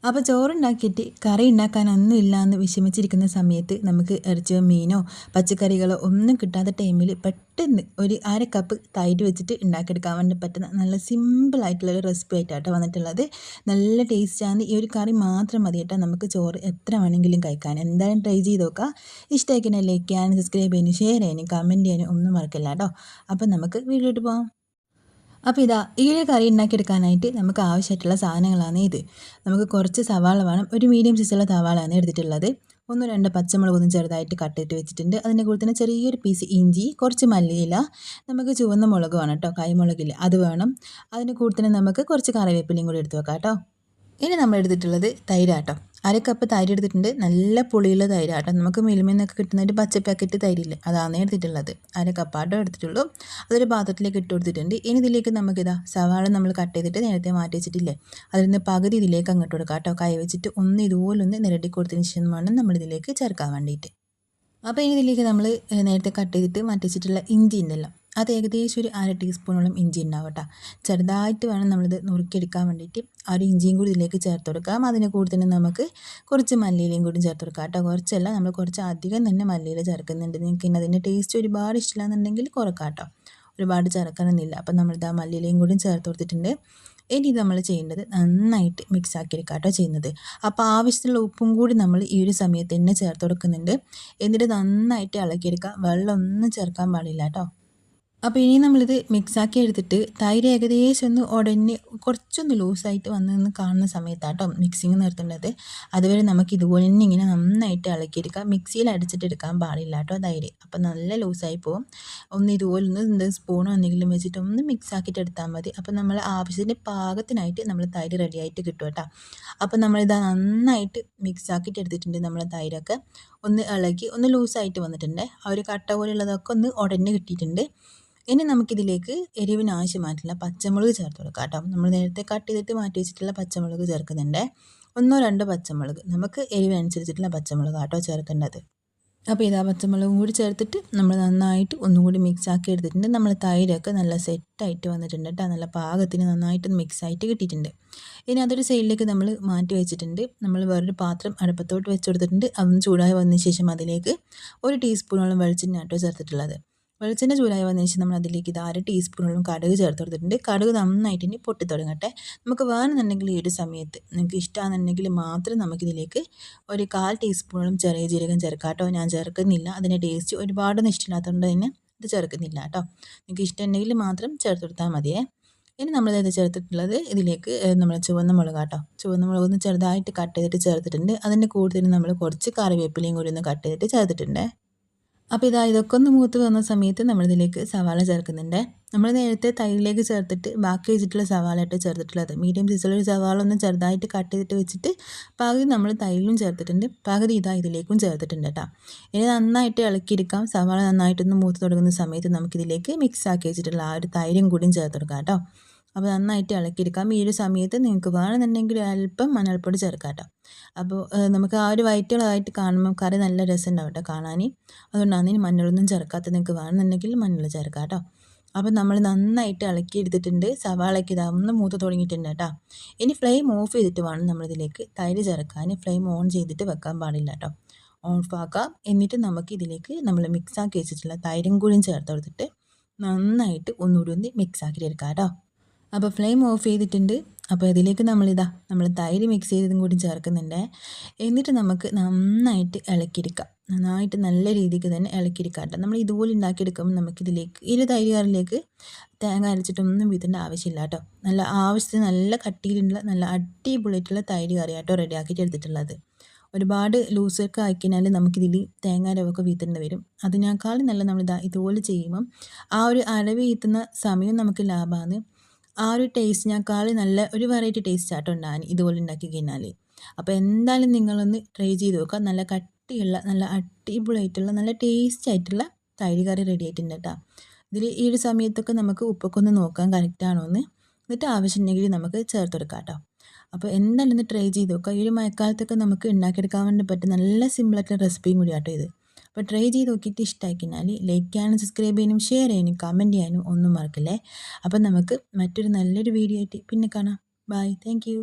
അപ്പോൾ ചോറുണ്ടാക്കിയിട്ട് കറി ഉണ്ടാക്കാനൊന്നും ഇല്ലയെന്ന് വിഷമിച്ചിരിക്കുന്ന സമയത്ത് നമുക്ക് ഇറച്ചിയോ മീനോ പച്ചക്കറികളോ ഒന്നും കിട്ടാത്ത ടൈമിൽ പെട്ടെന്ന് ഒരു അര കപ്പ് തൈര് വെച്ചിട്ട് ഉണ്ടാക്കിയെടുക്കാൻ വേണ്ടി പറ്റുന്ന നല്ല സിമ്പിളായിട്ടുള്ളൊരു റെസിപ്പി ആയിട്ടാണ് വന്നിട്ടുള്ളത്. നല്ല ടേസ്റ്റാണ്. ഈ ഒരു കറി മാത്രം മതി കേട്ടോ നമുക്ക് ചോറ് എത്ര വേണമെങ്കിലും കഴിക്കാൻ. എന്തായാലും ട്രൈ ചെയ്ത് നോക്കുക. ഇഷ്ടമായിക്കിനെ ലൈക്ക് ചെയ്യാനും സബ്സ്ക്രൈബ് ചെയ്യാനും ഷെയർ ചെയ്യാനും കമൻറ്റ് ചെയ്യാനും ഒന്നും മറക്കില്ല കേട്ടോ. അപ്പം നമുക്ക് വീഡിയോട്ട് പോകാം. അപ്പോൾ ഇതാ ഈ ഒരു കറി ഉണ്ടാക്കിയെടുക്കാനായിട്ട് നമുക്ക് ആവശ്യമായിട്ടുള്ള സാധനങ്ങളാണ് ഇത്. നമുക്ക് കുറച്ച് സവാള വേണം. ഒരു മീഡിയം സൈസുള്ള സവാളയാണ് എടുത്തിട്ടുള്ളത്. 1-2 പച്ചമുളകൊന്നും ചെറുതായിട്ട് കട്ട് ചെയ്തിട്ട് വെച്ചിട്ടുണ്ട്. അതിൻ്റെ കൂടെ തന്നെ ചെറിയൊരു പീസ് ഇഞ്ചി, കുറച്ച് മല്ലിയില, നമുക്ക് ചുവന്ന മുളക് വേണം കേട്ടോ, കൈമുളകില്ല അത് വേണം. അതിൻ്റെ കൂടെ തന്നെ നമുക്ക് കുറച്ച് കറിവേപ്പിലയും കൂടി എടുത്ത് വെക്കാം കേട്ടോ. ഇനി നമ്മൾ എടുത്തിട്ടുള്ളത് തൈരാട്ടോ. അര കപ്പ് തൈര് എടുത്തിട്ടുണ്ട്. നല്ല പുളിയുള്ള തൈരാട്ടോ. നമുക്ക് മിൽമയിൽ നിന്നൊക്കെ കിട്ടുന്ന ഒരു പച്ച പാക്കറ്റ് തൈരില്ലേ, അതാണ് എടുത്തിട്ടുള്ളത്. അര കപ്പാട്ടോ എടുത്തിട്ടുള്ളൂ. അതൊരു പാത്രത്തിലേക്ക് ഇട്ട് കൊടുത്തിട്ടുണ്ട്. ഇനി ഇതിലേക്ക് നമുക്കിതാ സവാള നമ്മൾ കട്ട് ചെയ്തിട്ട് നേരത്തെ മാറ്റി വെച്ചിട്ടില്ലേ, അതിൽ നിന്ന് പകുതി ഇതിലേക്ക് അങ്ങോട്ട് കൊടുക്കാം കേട്ടോ. കൈ വെച്ചിട്ട് ഒന്ന് ഇതുപോലൊന്ന് നിരട്ടി കൊടുത്തതിന് ശേഷം വേണം നമ്മളിതിലേക്ക് ചേർക്കാൻ വേണ്ടിയിട്ട്. അപ്പോൾ ഇനി ഇതിലേക്ക് നമ്മൾ നേരത്തെ കട്ട് ചെയ്തിട്ട് മാറ്റി വെച്ചിട്ടുള്ള ഇഞ്ചി ഉണ്ടല്ലോ, അത് ഏകദേശം ഒരു 1/2 ടീസ്പൂണോളം ഇഞ്ചി ഉണ്ടാവും കേട്ടോ. ചെറുതായിട്ട് വേണം നമ്മളിത് നുറുക്കിയെടുക്കാൻ വേണ്ടിയിട്ട്. ആ ഒരു ഇഞ്ചിയും കൂടി ഇതിലേക്ക് ചേർത്ത് കൊടുക്കാം. അതിൻ്റെ കൂടെ തന്നെ നമുക്ക് കുറച്ച് മല്ലിയിലയും കൂടി ചേർത്ത് കൊടുക്കാം കേട്ടോ. കുറച്ചല്ല, നമ്മൾ കുറച്ച് അധികം തന്നെ മല്ലിയില ചേർക്കുന്നുണ്ട്. നിങ്ങൾക്ക് ഇനി അതിൻ്റെ ടേസ്റ്റ് ഒരുപാട് ഇഷ്ടമില്ലാന്നുണ്ടെങ്കിൽ കുറക്കാം കേട്ടോ. ഒരുപാട് ചേർക്കാനൊന്നുമില്ല. അപ്പം നമ്മളിത് ആ മല്ലിയിലയും കൂടി ചേർത്ത് കൊടുത്തിട്ടുണ്ട്. ഇനി ഇത് നമ്മൾ ചെയ്യേണ്ടത് നന്നായിട്ട് മിക്സ് ആക്കിയെടുക്കുക കേട്ടോ ചെയ്യുന്നത്. അപ്പോൾ ആവശ്യത്തിനുള്ള ഉപ്പും കൂടി നമ്മൾ ഈ ഒരു സമയത്ത് തന്നെ ചേർത്ത് കൊടുക്കുന്നുണ്ട്. എന്നിട്ട് നന്നായിട്ട് ഇളക്കിയെടുക്കുക. വെള്ളം ഒന്നും ചേർക്കാൻ പാടില്ല കേട്ടോ. അപ്പോൾ ഇനി നമ്മളിത് മിക്സാക്കി എടുത്തിട്ട് തൈര് ഏകദേശം ഒന്ന് ഉടഞ്ഞ് കുറച്ചൊന്ന് ലൂസായിട്ട് വന്ന് കാണുന്ന സമയത്താട്ടോ മിക്സിങ് നിർത്തേണ്ടത്. അതുവരെ നമുക്ക് ഇതുപോലെ തന്നെ ഇങ്ങനെ നന്നായിട്ട് ഇളക്കിയെടുക്കാം. മിക്സിയിൽ അടിച്ചിട്ട് എടുക്കാൻ പാടില്ല കേട്ടോ തൈര്. അപ്പോൾ നല്ല ലൂസായി പോകും. ഒന്ന് ഇതുപോലെ ഒന്ന് സ്പൂണോ എന്തെങ്കിലും വെച്ചിട്ട് ഒന്ന് മിക്സാക്കിയിട്ട് എടുത്താൽ മതി. അപ്പോൾ നമ്മൾ ആവശ്യത്തിന് പാകത്തിനായിട്ട് നമ്മൾ തൈര് റെഡിയായിട്ട് കിട്ടും കേട്ടോ. അപ്പോൾ നമ്മളിത് നന്നായിട്ട് മിക്സാക്കിയിട്ട് എടുത്തിട്ടുണ്ട്. നമ്മൾ തൈരൊക്കെ ഒന്ന് ഇളക്കി ഒന്ന് ലൂസായിട്ട് വന്നിട്ടുണ്ട്. ആ ഒരു കട്ട പോലെയുള്ളതൊക്കെ ഒന്ന് ഉടഞ്ഞ് കിട്ടിയിട്ടുണ്ട്. ഇനി നമുക്കിതിലേക്ക് എരിവിന് ആവശ്യമായിട്ടുള്ള പച്ചമുളക് ചേർത്ത് കൊടുക്കാം കേട്ടോ. നമ്മൾ നേരത്തെ കട്ട് ചെയ്തിട്ട് മാറ്റി വെച്ചിട്ടുള്ള പച്ചമുളക് ചേർക്കുന്നുണ്ട്. 1-2 പച്ചമുളക്, നമുക്ക് എരിവനുസരിച്ചിട്ടുള്ള പച്ചമുളക് കേട്ടോ ചേർക്കേണ്ടത്. അപ്പോൾ ഇതാ പച്ചമുളകും കൂടി ചേർത്തിട്ട് നമ്മൾ നന്നായിട്ട് ഒന്നും കൂടി മിക്സ് ആക്കി എടുത്തിട്ടുണ്ട്. നമ്മൾ തൈരൊക്കെ നല്ല സെറ്റായിട്ട് വന്നിട്ടുണ്ട് കേട്ടോ. നല്ല പാകത്തിന് നന്നായിട്ട് മിക്സ് ആയിട്ട് കിട്ടിയിട്ടുണ്ട്. ഇനി അതൊരു സൈഡിലേക്ക് നമ്മൾ മാറ്റി വെച്ചിട്ടുണ്ട്. നമ്മൾ വേറൊരു പാത്രം അടുപ്പത്തോട്ട് വെച്ച് കൊടുത്തിട്ടുണ്ട്. അതൊന്ന് ചൂടായി വന്നതിന് ശേഷം അതിലേക്ക് 1 ടീസ്പൂണോളം വെളിച്ചെണ്ണ കേട്ടോ ചേർത്തിട്ടുള്ളത്. വെളിച്ചെണ്ണ ചൂടായി വന്നതിന് ശേഷം നമ്മൾ അതിലേക്ക് ഇത് 1/2 ടീസ്പൂണോളം കടുക് ചേർത്ത് കൊടുത്തിട്ടുണ്ട്. കടുക് നന്നായിട്ട് ഇനി പൊട്ടി തുടങ്ങട്ടെ. നമുക്ക് വേണമെന്നുണ്ടെങ്കിൽ ഈ ഒരു സമയത്ത് നിങ്ങൾക്ക് ഇഷ്ടമാണെന്നുണ്ടെങ്കിൽ മാത്രം നമുക്കിതിലേക്ക് ഒരു 1/4 ടീസ്പൂണോളം ചെറിയ ജീരകം ചേർക്കാം കേട്ടോ. ഞാൻ ചേർക്കുന്നില്ല, അതിൻ്റെ ടേസ്റ്റ് ഒരുപാടൊന്നും ഇഷ്ടമില്ലാത്തതുകൊണ്ട് തന്നെ ഇത് ചേർക്കുന്നില്ല കേട്ടോ. നിങ്ങൾക്ക് ഇഷ്ടമുണ്ടെങ്കിൽ മാത്രം ചേർത്ത് കൊടുത്താൽ മതിയേ. ഇനി നമ്മളിത് ചേർത്തിട്ടുള്ളത് ഇതിലേക്ക് നമ്മൾ ചുവന്ന മുളക് കേട്ടോ. ചുവന്ന മുളക് ഒന്ന് ചെറുതായിട്ട് കട്ട് ചെയ്തിട്ട് ചേർത്തിട്ടുണ്ട്. അതിൻ്റെ കൂടുതൽ നമ്മൾ കുറച്ച് കറിവേപ്പിലയും കൂടി ഒന്ന് കട്ട് ചെയ്തിട്ട് ചേർത്തിട്ടുണ്ട്. അപ്പോൾ ഇതൊക്കെ ഒന്ന് മൂത്ത് വന്ന സമയത്ത് നമ്മളിതിലേക്ക് സവാള ചേർക്കുന്നുണ്ട്. നമ്മൾ നേരത്തെ തൈരിലേക്ക് ചേർത്തിട്ട് ബാക്കി വെച്ചിട്ടുള്ള സവാള ഇട്ട് ചേർത്തിട്ടുള്ളത്. മീഡിയം സൈസിലൊരു സവാള ഒന്ന് ചെറുതായിട്ട് കട്ട് ചെയ്തിട്ട് വെച്ചിട്ട് പകുതി നമ്മൾ തൈരിലും ചേർത്തിട്ടുണ്ട്, പകുതി ഇതിലേക്കും ചേർത്തിട്ടുണ്ട് കേട്ടോ. ഇനി നന്നായിട്ട് ഇളക്കിയെടുക്കാം. സവാള നന്നായിട്ടൊന്ന് മൂത്ത് തുടങ്ങുന്ന സമയത്ത് നമുക്കിതിലേക്ക് മിക്സ് ആക്കി വെച്ചിട്ടുള്ള ആ ഒരു തൈരും കൂടിയും ചേർത്ത് കൊടുക്കാം കേട്ടോ. അപ്പോൾ നന്നായിട്ട് ഇളക്കിയെടുക്കാം. ഈ ഒരു സമയത്ത് നിങ്ങൾക്ക് വേണമെന്നുണ്ടെങ്കിൽ അല്പം മഞ്ഞൾപ്പൊടി ചേർക്കാം കേട്ടോ. അപ്പോൾ നമുക്ക് ആ ഒരു വൈറ്റ് കളറായിട്ട് കാണുമ്പോൾ കറി നല്ല രസമുണ്ടാവും കേട്ടോ കാണാൻ. അതുകൊണ്ടാണ് ഇനി മഞ്ഞളൊന്നും ചേർക്കാത്തത്. നിങ്ങൾക്ക് വേണമെന്നുണ്ടെങ്കിൽ മഞ്ഞൾ ചേർക്കാം കേട്ടോ. അപ്പോൾ നമ്മൾ നന്നായിട്ട് ഇളക്കിയെടുത്തിട്ടുണ്ട്. സവാളയ്ക്ക് ഇതാവുന്ന മൂത്ത് തുടങ്ങിയിട്ടുണ്ട് കേട്ടോ. ഇനി ഫ്ലെയിം ഓഫ് ചെയ്തിട്ട് വേണം നമ്മളിതിലേക്ക് തൈര് ചേർക്കാൻ. ഫ്ലെയിം ഓൺ ചെയ്തിട്ട് വെക്കാൻ പാടില്ല കേട്ടോ. ഓഫാക്കാം. എന്നിട്ട് നമുക്കിതിലേക്ക് നമ്മൾ മിക്സാക്കി വെച്ചിട്ടുള്ള തൈരും കൂടിയും ചേർത്ത് കൊടുത്തിട്ട് നന്നായിട്ട് ഒന്നുകൂടി മിക്സ് ആക്കിയിട്ട് എടുക്കാം കേട്ടോ. അപ്പോൾ ഫ്ലെയിം ഓഫ് ചെയ്തിട്ടുണ്ട്. അപ്പോൾ ഇതിലേക്ക് നമ്മൾ തൈര് മിക്സ് ചെയ്തതും കൂടി ചേർക്കുന്നുണ്ട്. എന്നിട്ട് നമുക്ക് നന്നായിട്ട് ഇളക്കിയെടുക്കാം. നന്നായിട്ട് നല്ല രീതിക്ക് തന്നെ ഇളക്കിയെടുക്കാം കേട്ടോ. നമ്മൾ ഇതുപോലെ ഉണ്ടാക്കിയെടുക്കുമ്പോൾ നമുക്കിതിലേക്ക് ഈ ഒരു തൈര് കറിയിലേക്ക് തേങ്ങ അരച്ചിട്ടൊന്നും വീത്തേണ്ട ആവശ്യമില്ല കേട്ടോ. നല്ല ആവശ്യത്തിന് നല്ല കട്ടിയിലുള്ള നല്ല അടിപൊളിയായിട്ടുള്ള തൈര് കറി കേട്ടോ റെഡിയാക്കിയിട്ട് എടുത്തിട്ടുള്ളത്. ഒരുപാട് ലൂസൊക്കെ ആക്കിക്കഴിഞ്ഞാൽ നമുക്കിതിൽ തേങ്ങ അരവൊക്കെ വീത്തേണ്ടി വരും. അതിനേക്കാളും നല്ല നമ്മൾ ഇതുപോലെ ചെയ്യുമ്പം ആ ഒരു അരവ് വീത്തുന്ന സമയം നമുക്ക് ലാഭമാണ്. ആ ഒരു ടേസ്റ്റിനേക്കാളും നല്ല ഒരു വെറൈറ്റി ടേസ്റ്റ് ആട്ടോ ഉണ്ടാകാൻ ഇതുപോലെ ഉണ്ടാക്കി കഴിഞ്ഞാൽ. അപ്പോൾ എന്തായാലും നിങ്ങളൊന്ന് ട്രൈ ചെയ്ത് നോക്കുക. നല്ല കട്ടിയുള്ള നല്ല അടിപൊളിയായിട്ടുള്ള നല്ല ടേസ്റ്റി ആയിട്ടുള്ള തൈര് കറി റെഡി ആയിട്ടുണ്ട് കേട്ടോ. ഇതിൽ ഈ ഒരു സമയത്തൊക്കെ നമുക്ക് ഉപ്പൊക്കെ ഒന്ന് നോക്കാം കറക്റ്റാണോ എന്ന്. എന്നിട്ട് ആവശ്യമുണ്ടെങ്കിൽ നമുക്ക് ചേർത്ത് കൊടുക്കാം കേട്ടോ. അപ്പോൾ എന്തായാലും ഒന്ന് ട്രൈ ചെയ്ത് നോക്കുക. ഈ ഒരു മഴക്കാലത്തൊക്കെ നമുക്ക് ഉണ്ടാക്കിയെടുക്കാൻ വേണ്ടി പറ്റും നല്ല സിമ്പിളായിട്ടുള്ള റെസിപ്പിയും കൂടി ആട്ടോ ഇത്. അപ്പോൾ ട്രൈ ചെയ്ത് നോക്കിയിട്ട് ഇഷ്ടമായിക്കഴിഞ്ഞാൽ ലൈക്ക് ചെയ്യാനും സബ്സ്ക്രൈബ് ചെയ്യാനും ഷെയർ ചെയ്യാനും കമൻറ്റ് ചെയ്യാനും ഒന്നും മറക്കില്ലേ. അപ്പം നമുക്ക് മറ്റൊരു നല്ലൊരു വീഡിയോ ആയിട്ട് പിന്നെ കാണാം. ബൈ. Thank you.